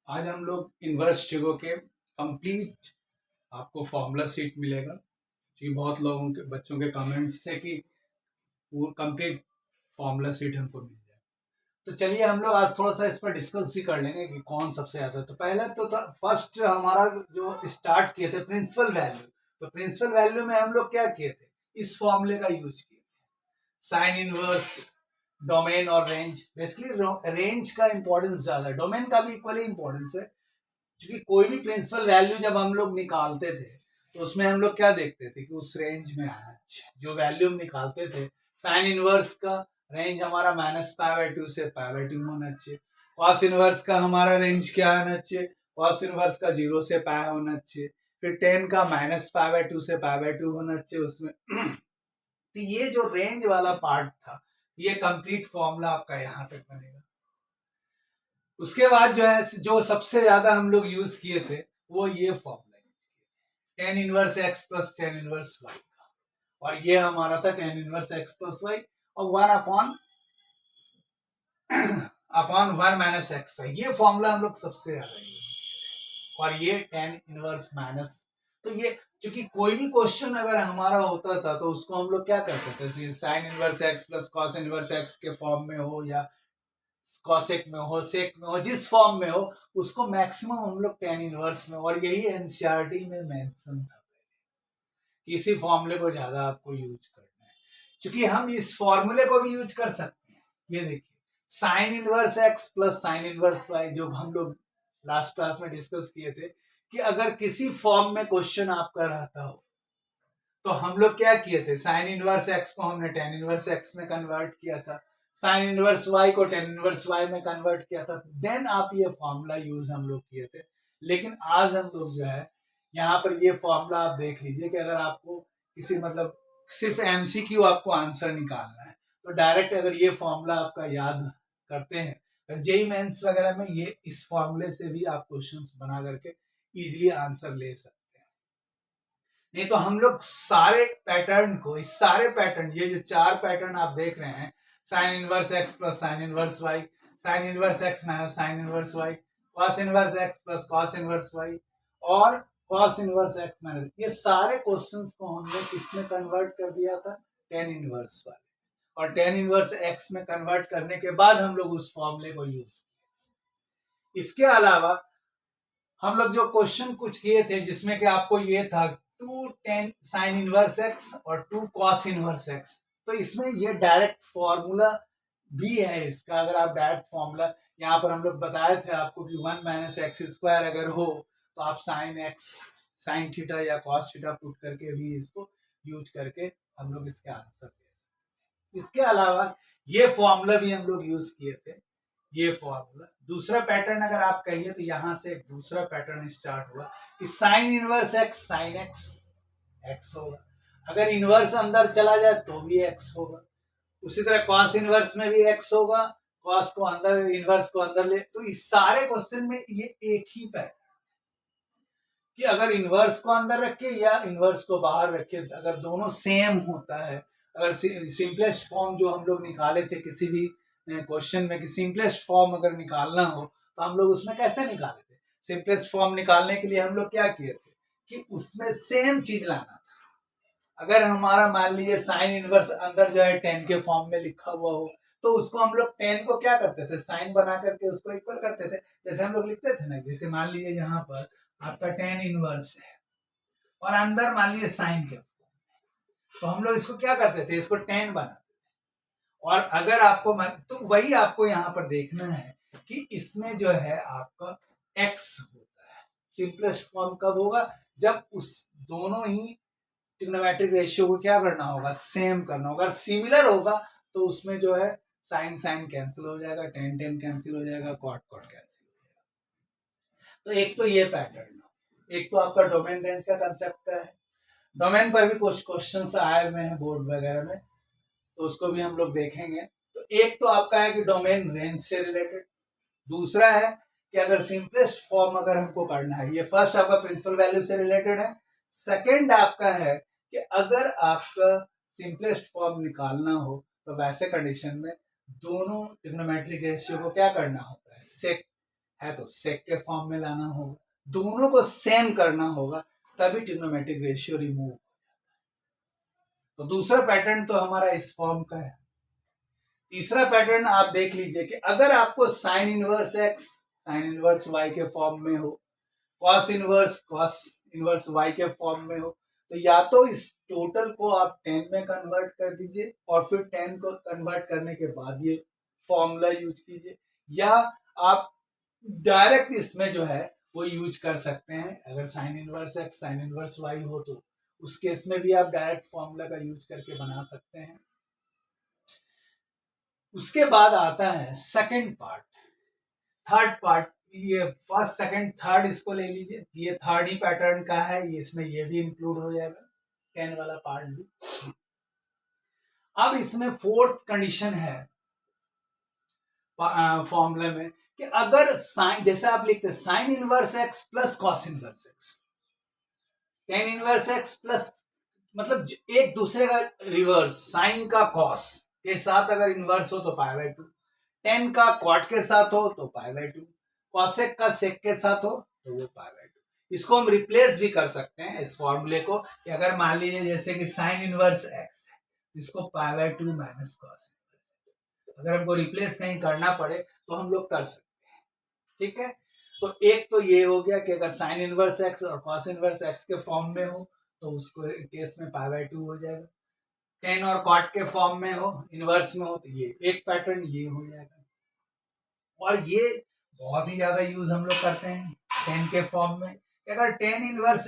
आज हम लोग इन्वर्स जगहों के कंप्लीट आपको फॉर्मूला सीट मिलेगा, क्योंकि बहुत लोगों के बच्चों के कमेंट्स थे कि वो कंप्लीट फॉर्मूला सीट हमको मिल जाए। तो चलिए हम लोग आज थोड़ा सा इस पर डिस्कस भी कर लेंगे कि कौन सबसे ज़्यादा। तो पहले तो था फर्स्ट हमारा जो स्टार्ट किए थे प्रिंसिपल वैल्यू। तो प्रिंसिपल वैल्यू में हम लोग क्या किए थे, इस फॉर्मूले का यूज किए थे, साइन इनवर्स, डोमेन और रेंज। बेसिकली रेंज का इंपॉर्टेंस ज्यादा है, डोमेन का भी इक्वली इंपॉर्टेंस है, क्योंकि कोई भी प्रिंसिपल वैल्यू जब हम लोग निकालते थे तो उसमें हम लोग क्या देखते थे कि उस रेंज में आना चाहिए। जो वैल्यू हम निकालते थे साइन इनवर्स का रेंज हमारा -π/2 से π/2 होना चाहिए। कॉस इनवर्स का हमारा रेंज क्या आना चाहिए, कॉस इनवर्स का 0 से π होना चाहिए। फिर टेन का -π/2 से π/2 होना चाहिए उसमें। तो ये जो रेंज वाला पार्ट था, ये कंप्लीट फॉर्मूला आपका यहाँ तक बनेगा। उसके बाद जो है, जो सबसे ज्यादा हम लोग यूज किए थे वो ये फॉर्मूला यूज किए थे, ten inverse x plus ten inverse y का। और ये हमारा था ten inverse x plus y और 1/(1 - x)। ये फॉर्मूला हम लोग सबसे ज्यादा यूज किए थे। और ये टेन इनवर्स माइनस, तो ये क्योंकि कोई भी क्वेश्चन अगर हमारा होता था तो उसको हम लोग क्या करते थे, sign inverse x plus cos inverse x के फॉर्म में हो या कॉसेक में हो, सेक में हो, जिस फॉर्म में हो, उसको मैक्सिमम हम लोग टेन इनवर्स में। और यही एनसीईआरटी में मेंशन था कि इसी फॉर्मूले को ज्यादा आपको यूज करना है, क्योंकि हम इस फॉर्मूले को भी यूज कर सकते हैं। ये देखिए, sine inverse x plus sine inverse y, जो हम लोग लास्ट क्लास में डिस्कस किए थे कि अगर किसी फॉर्म में क्वेश्चन आपका रहता हो तो हम लोग क्या किए थे, साइन इनवर्स एक्स को हमने टेन इनवर्स एक्स में कन्वर्ट किया था, साइन इनवर्स वाई को टेन इनवर्स वाई में कन्वर्ट किया था, देन आप ये फॉर्मूला यूज हम लोग किए थे। लेकिन आज हम लोग जो है यहाँ पर ये फॉर्मूला आप देख लीजिए कि अगर आपको किसी मतलब सिर्फ एमसीक्यू आपको आंसर निकालना है तो डायरेक्ट अगर ये फॉर्मूला आपका याद करते हैं, जेई मेंस वगैरह में ये इस फॉर्मूले से भी आप क्वेश्चंस बना करके इजीली आंसर ले सकते हैं। नहीं तो हम लोग सारे पैटर्न को, इस सारे पैटर्न, ये जो चार पैटर्न आप देख रहे हैं, sine inverse x plus sine inverse y, sine inverse x minus sine inverse y, cos inverse x plus cos inverse y और कॉस इनवर्स एक्स माइनस, ये सारे क्वेश्चंस को हमने किसमें कन्वर्ट कर दिया था, टेन इनवर्स वाले। और टेन इनवर्स एक्स में कन्वर्ट करने के बाद हम लोग उस फॉर्मूले को यूज किए। इसके अलावा हम लोग जो क्वेश्चन कुछ किए थे जिसमें कि आपको ये था 2 टेन साइन इनवर्स एक्स और 2 कॉस इनवर्स एक्स, तो इसमें ये डायरेक्ट फॉर्मूला भी है इसका। अगर आप डायरेक्ट फॉर्मूला यहाँ पर हम लोग बताए थे आपको कि 1 - x² अगर हो तो आप साइन एक्स, साइन थीटा या कॉस थीटा पुट करके भी इसको यूज करके हम लोग इसके आंसर दे सकते हैं। इसके अलावा ये फॉर्मूला भी हम लोग यूज किए थे, ये फॉर्मूला। दूसरा पैटर्न अगर आप कहिए तो यहां से एक दूसरा पैटर्न स्टार्ट हुआ कि sine inverse x sine x x होगा, अगर इनवर्स अंदर चला जाए तो भी एक्स होगा। उसी तरह कॉस इनवर्स में भी एक्स होगा, कॉस को अंदर, इनवर्स को अंदर ले, तो इस सारे क्वेश्चन में ये एक ही पैटर्न कि अगर इनवर्स को अंदर रखे या इनवर्स को बाहर रखे, अगर दोनों सेम होता है, अगर सिंपलेस्ट फॉर्म जो हम लोग निकाले थे किसी भी क्वेश्चन में कि सिंपलेस्ट फॉर्म अगर निकालना हो तो हम लोग उसमें कैसे निकाले थे, सिंपलेस्ट फॉर्म निकालने के लिए हम लोग क्या किए थे कि उसमें सेम चीज लाना था। अगर हमारा मान लीजिए साइन इनवर्स अंदर जो है 10 के फॉर्म में लिखा हुआ हो तो उसको हम लोग 10 को क्या करते थे, साइन बना करके उसको इक्वल करते थे। जैसे हम लोग लिखते थे ना, जैसे मान लीजिए यहाँ पर आपका 10 इनवर्स है और अंदर मान लीजिए साइन के, तो हम लोग इसको क्या करते थे, इसको 10 बनाते थे। और अगर आपको तो वही आपको यहाँ पर देखना है कि इसमें जो है आपका x होता है। सिंपलेस्ट फॉर्म कब होगा, जब उस दोनों ही ट्रिग्नोमेट्रिक रेशियो को क्या करना होगा, सेम करना होगा। सिमिलर होगा तो उसमें जो है साइन साइन कैंसिल हो जाएगा, टेन टेन कैंसिल हो जाएगा, कॉट कॉट कैंसिल हो जाएगा। तो एक तो ये पैटर्न, एक तो आपका डोमेन रेंज का कंसेप्ट का है। डोमेन पर भी कुछ क्वेश्चंस आए हुए हैं बोर्ड वगैरह में, तो उसको भी हम लोग देखेंगे। तो एक तो आपका है कि डोमेन रेंज से रिलेटेड, दूसरा है कि अगर सिंपलेस्ट फॉर्म अगर हमको करना है, ये फर्स्ट आपका प्रिंसिपल वैल्यू से रिलेटेड है। सेकंड आपका है कि अगर आपका सिंपलेस्ट फॉर्म निकालना हो तो वैसे कंडीशन में दोनों ट्रिग्नोमेट्रिक रेशियो को क्या करना होता है, सेक है तो सेक के फॉर्म में लाना होगा, दोनों को सेम करना होगा, तभी ट्रिग्नोमेट्रिक रेशियो रिमूव। तो दूसरा पैटर्न तो हमारा इस फॉर्म का है। तीसरा पैटर्न आप देख लीजिए कि अगर आपको sine inverse x sine inverse y के फॉर्म में हो, कॉस इनवर्स वाई के फॉर्म में हो, तो या तो इस टोटल को आप 10 में कन्वर्ट कर दीजिए और फिर 10 को कन्वर्ट करने के बाद ये फॉर्मूला यूज कीजिए, या आप डायरेक्ट इसमें जो है वो यूज कर सकते हैं। अगर sine inverse x sine inverse y हो तो उस केस में भी आप डायरेक्ट फॉर्मूला का यूज करके बना सकते हैं। उसके बाद आता है सेकंड पार्ट, थर्ड पार्ट। ये फर्स्ट सेकंड थर्ड इसको ले लीजिए, ये थर्ड ही पैटर्न का है, ये इसमें ये भी इंक्लूड हो जाएगा 10 वाला पार्ट भी। अब इसमें फोर्थ कंडीशन है फॉर्मूले में कि अगर साइन, जैसे आप लिखते हैं sine inverse x plus cos inverse x, ten inverse x plus, मतलब एक दूसरे का रिवर्स, साइन का कॉस के साथ अगर इनवर्स हो तो पाई बाय 2, टेन का क्वाट के साथ हो तो पाई बाय 2, कॉसेक का सेक के साथ हो तो वो पाई बाय 2। इसको हम रिप्लेस भी कर सकते हैं इस फॉर्मूले को कि अगर मान लीजिए जैसे कि साइन इनवर्स एक्स है, इसको पाई बाय 2 माइनस कॉस, अगर हमको रिप्लेस कहीं करना पड़े तो हम लोग कर सकते हैं। ठीक है, तो एक तो ये हो गया कि अगर साइन इनवर्स एक्स और कॉस इनवर्स एक्स के फॉर्म में हो तो उसको केस में पाई बाय 2 हो जाएगा, टेन और कॉट के फॉर्म में हो, इनवर्स में हो तो ये एक पैटर्न ये हो जाएगा। और ये बहुत ही ज्यादा यूज हम लोग करते हैं टेन के फॉर्म में। अगर टेन इनवर्स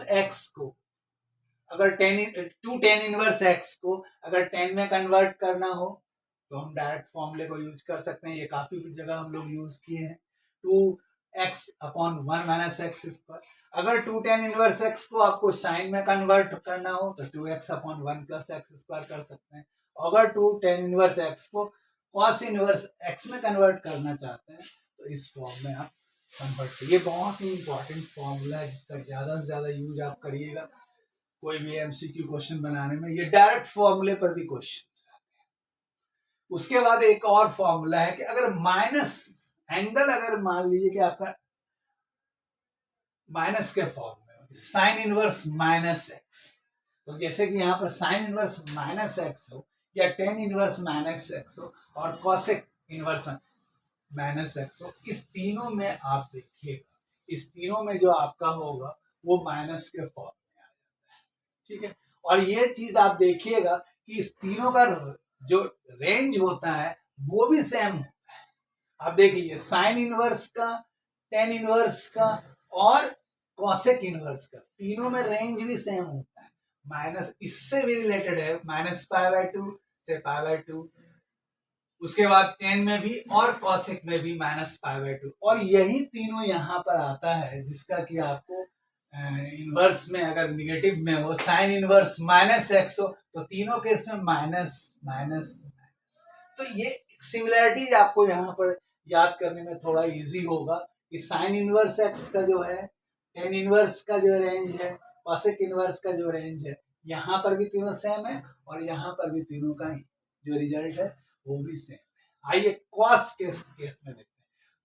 एक्स को अगर टेन इनवर्स एक्स को अगर 10 में कन्वर्ट करना हो तो हम डायरेक्ट फॉर्मूले को यूज कर सकते हैं। ये काफी जगह हम लोग यूज किए हैं, 2x/1 माइनस एक्स स्क्वायर। अगर 2 टेन इनवर्स एक्स को आपको साइन में कन्वर्ट करना हो तो 2x/1 प्लस एक्स स्क्वायर कर सकते हैं। अगर 2 टेन इनवर्स एक्स को कॉस इनवर्स एक्स में कन्वर्ट करना चाहते हैं तो इस फॉर्म में आप कन्वर्ट करिए। ये बहुत ही इंपॉर्टेंट फॉर्मूला है जिसका ज्यादा से ज्यादा यूज आप करिएगा कोई भी एमसीक्यू क्वेश्चन बनाने में। ये डायरेक्ट फॉर्मूले पर भी क्वेश्चन। उसके बाद एक और फॉर्मूला है कि अगर माइनस एंगल, अगर मान लीजिए कि आपका माइनस के फॉर्म में साइन इनवर्स माइनस एक्स, तो जैसे कि यहाँ पर साइन इनवर्स माइनस एक्स हो या टेन इनवर्स माइनस एक्स हो और कॉसेक इनवर्स माइनस एक्स हो, इस तीनों में आप देखिएगा, इस तीनों में जो आपका होगा वो माइनस के फॉर्म में आ जाता है। ठीक है, और ये चीज आप देखिएगा कि इस तीनों का जो रेंज होता है वो भी सेम होता है। आप देख लीजिए साइन इनवर्स का, टेन इनवर्स का और कॉसेक इनवर्स का, तीनों में रेंज भी सेम होता है। माइनस इससे भी रिलेटेड है, माइनस पाई बाय 2 से पाई बाय 2, उसके बाद टेन में भी और कॉसेक में भी माइनस पाई बाय 2, और यही तीनों यहाँ पर आता है जिसका कि आपको इनवर्स में अगर निगेटिव में हो, साइन इनवर्स माइनस एक्स हो तो तीनों केस में माइनस माइनस माइनस। तो ये सिमिलरिटीज आपको यहाँ पर याद करने में थोड़ा इजी होगा कि साइन इनवर्स एक्स का जो है, टेन इनवर्स का जो रेंज है, कॉसेक इनवर्स का जो रेंज है, यहाँ पर भी तीनों सेम है और यहाँ पर भी तीनों का ही जो रिजल्ट है वो भी सेम है। आइए कॉस केस में देखते हैं,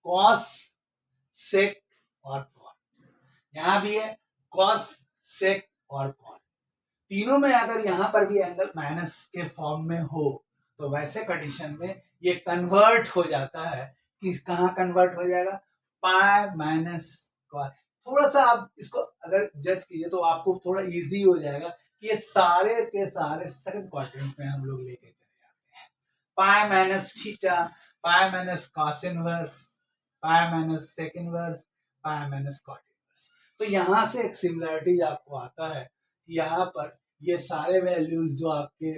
कॉस, सेक और कॉट। यहाँ भी है कॉस, सेक और कॉट, तीनों में अगर यहाँ पर भी एंगल माइनस के फॉर्म में हो तो वैसे कंडीशन में ये कन्वर्ट हो जाता है कि कहाँ कन्वर्ट हो जाएगा, पाई माइनस कॉट। थोड़ा सा आप इसको अगर जज कीजिए तो आपको थोड़ा इजी हो जाएगा कि ये सारे के सारे सेकंड क्वाड्रेंट में हम लोग लेके चले जाते हैं। Pi minus theta, pi minus cos inverse, pi minus sec inverse, pi minus cot inverse. तो यहाँ से एक सिमिलरिटी आपको आता है कि यहाँ पर ये सारे वैल्यूज जो आपके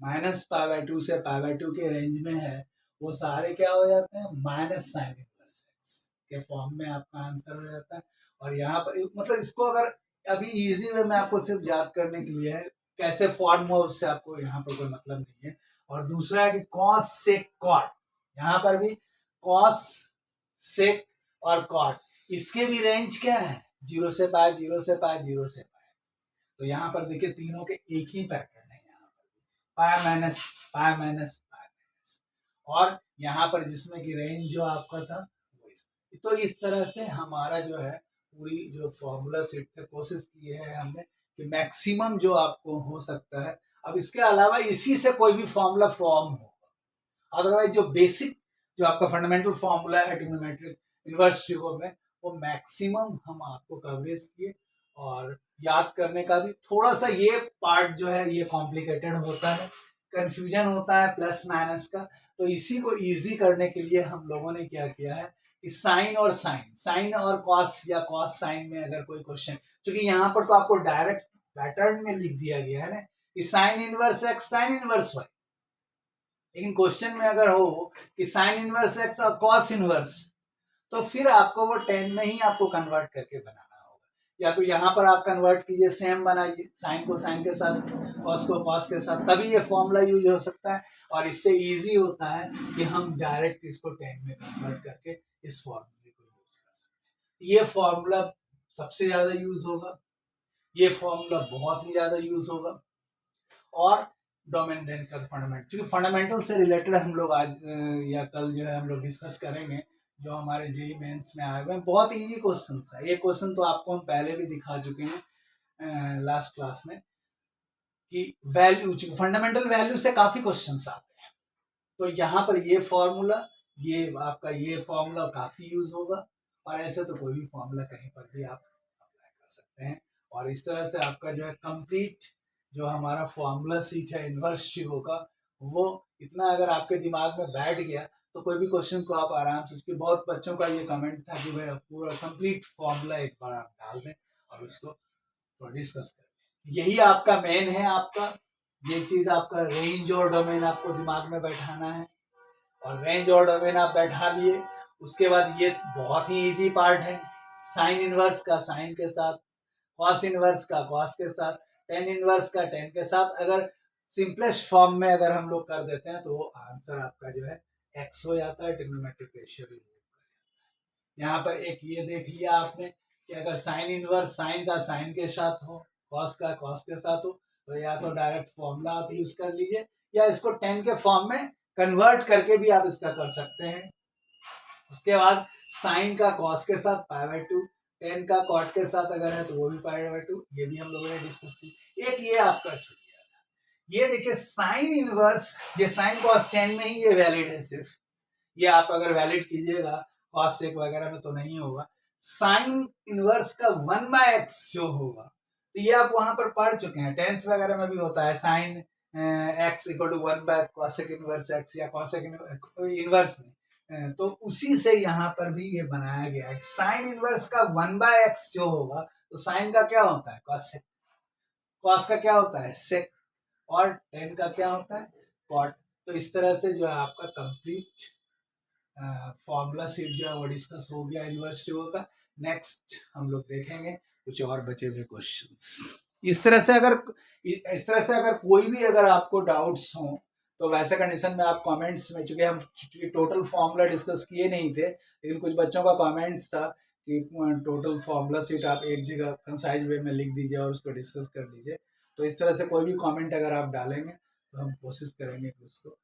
माइनस पाई बाय 2 से पाई बाय 2 के रेंज में है वो सारे क्या हो जाते हैं, माइनस साइन इनवर्स एक्स के फॉर्म में आपका आंसर हो जाता है। और यहाँ पर मतलब इसको अगर अभी इजी वे में आपको सिर्फ याद करने के लिए है, कैसे फॉर्म हो उससे आपको यहाँ पर कोई मतलब नहीं है। और दूसरा है कि कॉस सेक कॉट, यहाँ पर भी कॉस सेक और कॉट, इसके भी रेंज क्या है, 0 से पाई, 0 से पाई, 0 से पाई। तो यहाँ पर देखिए तीनों के एक ही पैटर्न है, यहाँ पर pi minus pi minus pi minus. और यहाँ पर जिसमें कि रेंज जो आपका था वो तो इस तरह से हमारा जो है पूरी जो फॉर्मूला सेट से कोशिश की है हमने कि मैक्सिमम जो आपको हो सकता है। अब इसके अलावा इसी से कोई भी फॉर्मूला फॉर्म होगा, अदरवाइज जो बेसिक जो आपका फंडामेंटल फॉर्मूला है ट्रिग्नोमेट्रिक इनवर्स ट्रिगो में वो मैक्सिमम हम आपको कवरेज किए। और याद करने का भी थोड़ा सा ये पार्ट जो है ये कॉम्प्लिकेटेड होता है, कंफ्यूजन होता है प्लस माइनस का, तो इसी को इजी करने के लिए हम लोगों ने क्या किया है कि साइन और साइन और कॉस या कॉस साइन में अगर कोई क्वेश्चन, क्योंकि यहाँ पर तो आपको डायरेक्ट पैटर्न में लिख दिया गया है ना कि sine inverse x sine inverse y, लेकिन क्वेश्चन में अगर हो कि साइन इनवर्स एक्स और कॉस इनवर्स, तो फिर आपको वो 10 में ही आपको कन्वर्ट करके बनाना होगा। या तो यहाँ पर आप कन्वर्ट कीजिए, सेम बनाइए, साइन को साइन के साथ, कॉस को कॉस के साथ, तभी ये फॉर्मूला यूज हो सकता है। और इससे इजी होता है कि हम डायरेक्ट इसको 10 में कन्वर्ट करके इस फॉर्मूले को यूज कर सकते हैं। ये फॉर्मूला सबसे ज्यादा यूज होगा, ये फॉर्मूला बहुत ही ज्यादा यूज होगा। और डोमेन रेंज का फंडामेंटल, क्योंकि फंडामेंटल से रिलेटेड हम लोग आज या कल जो है हम लोग डिस्कस करेंगे, जो हमारे जेईई मेंस में आए हुए हैं। बहुत इजी क्वेश्चन है ये, क्वेश्चन तो आपको हम पहले भी दिखा चुके हैं लास्ट क्लास में कि वैल्यू, फंडामेंटल वैल्यू से काफी क्वेश्चंस आते हैं। तो यहाँ पर ये फॉर्मूला, ये आपका ये फॉर्मूला काफी यूज होगा, और ऐसे तो कोई भी फॉर्मूला कहीं पर भी आप अप्लाई कर सकते हैं। और इस तरह से आपका जो है कंप्लीट जो हमारा फॉर्मूला सीट है इनवर्स ट्रिगो का, वो इतना अगर आपके दिमाग में बैठ गया तो कोई भी क्वेश्चन को आप आराम से, उसके बहुत बच्चों का ये कमेंट था कि भाई पूरा कंप्लीट फॉर्मूला एक बार आप डाल दें और उसको तो डिस्कस करें। यही आपका मेन है, आपका ये चीज आपका रेंज और डोमेन आपको दिमाग में बैठाना है। और रेंज और डोमेन आप बैठा लिए, उसके बाद ये बहुत ही इजी पार्ट है, साइन इनवर्स का साइन के साथ, कॉस इनवर्स का कॉस के साथ, टेन इनवर्स का टेन के साथ, अगर सिंपलेस्ट फॉर्म में अगर हम लोग कर देते हैं तो वो आंसर आपका जो है एक्स हो जाता है, ट्रिग्नोमेट्रिक रेशियो भी। यहाँ पर एक ये देख लिया आपने कि अगर साइन इनवर्स साइन का साइन के साथ हो, कॉस का कॉस के साथ हो, तो या तो डायरेक्ट फॉर्मूला आप यूज कर लीजिए, या इसको 10 के फॉर्म में कन्वर्ट करके भी आप इसका कर सकते हैं। उसके बाद साइन का कॉस के साथ π/2, 10 का कॉट के साथ अगर है तो वो भी π/2, ये भी हम लोगों ने डिस्कस की। एक ये आपका छूट गया था, ये देखिए साइन इनवर्स, ये साइन कॉस 10 में ही ये वैलिड है सिर्फ, ये आप अगर वैलिड कीजिएगा कॉस सेक वगैरह में तो नहीं होगा। साइन इनवर्स का 1/x जो होगा, तो ये आप वहां पर पढ़ चुके हैं, 10th वगैरह में भी होता है sine x = 1/cosec inverse x या cosec इनवर्स में, तो उसी से यहाँ पर भी ये बनाया गया है। साइन इनवर्स का 1/x जो होगा, तो साइन का क्या होता है cosec, कॉस का क्या होता है सेक, और टेन का क्या होता है कॉट। तो इस तरह से जो है आपका कंप्लीट फॉर्मूला सीट जो है वो डिस्कस हो गया इनवर्स ट्रिगो का। नेक्स्ट हम लोग देखेंगे कुछ और बचे हुए क्वेश्चंस। इस तरह से अगर कोई भी अगर आपको डाउट्स हो तो वैसे कंडीशन में आप कमेंट्स में, चूंकि हम टोटल फॉर्मूला डिस्कस किए नहीं थे, लेकिन कुछ बच्चों का कमेंट्स था कि टोटल फॉर्मूला सीट आप एक जगह कंसाइज वे में लिख दीजिए और उसको डिस्कस कर लीजिए। तो इस तरह से कोई भी कमेंट अगर आप डालेंगे तो हम कोशिश करेंगे कि उसको